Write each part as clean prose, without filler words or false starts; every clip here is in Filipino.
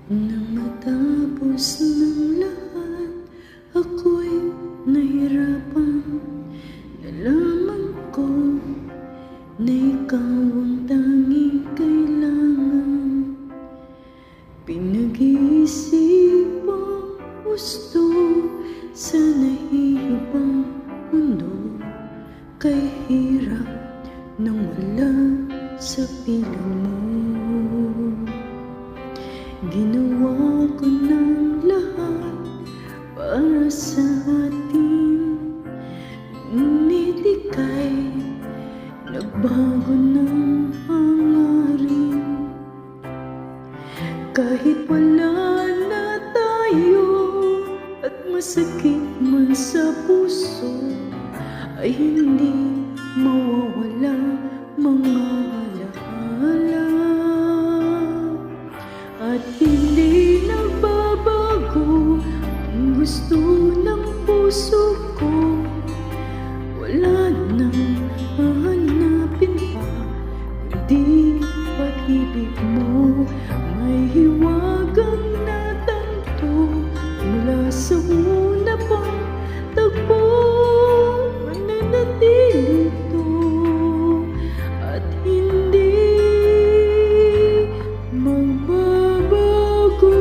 Nang matapos ng lahat, ako'y nahirapan. Nalaman ko na ikaw ang tanging kailangan. Pinag-iisipang gusto sa nahihibang mundo, kay hirap nang wala sa piling mo. Ginawa ko ng lahat para sa atin, ngunit ika'y nagbago ng hangarin. Kahit wala na tayo at masakit man sa puso, ay hindi mawawala mga alaala. At hindi nagbabago ang gusto ng puso ko. Wala nang hahanapin pa kundi pag-ibig mo. May hiwagang natanto mula sa una pang tagpo. Mananatili ito at hindi magbabago.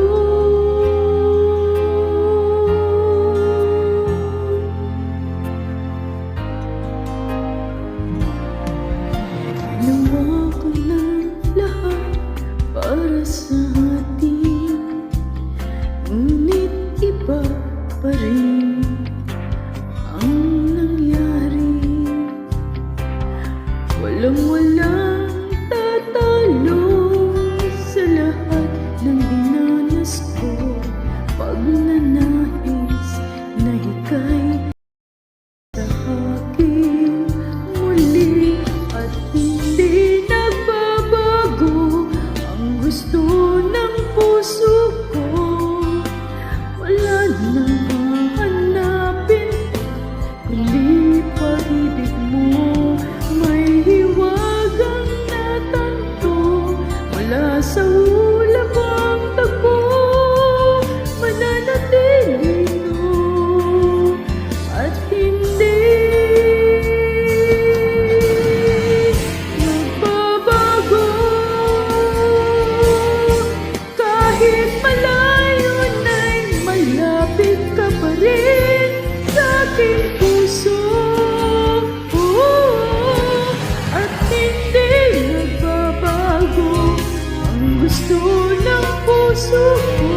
Ginawa ko ng lahat para sa atin, ngunit iba pa rin ang nangyari. Walang tatalo sa lahat ng dinanas ko, pag nanais na ika'y sa akin muli. At hindi nagbabago ang gusto ng puso ko. Wala nang hahanapin kundi pag-ibig mo. May hiwagang natanto mula sa ulap ang tagpo. Mananatili ito at hindi magbabago. Kahit malayo na'y malapit ka pa rin sa aking puso. At hindi nagbabago ang gusto ng puso ko.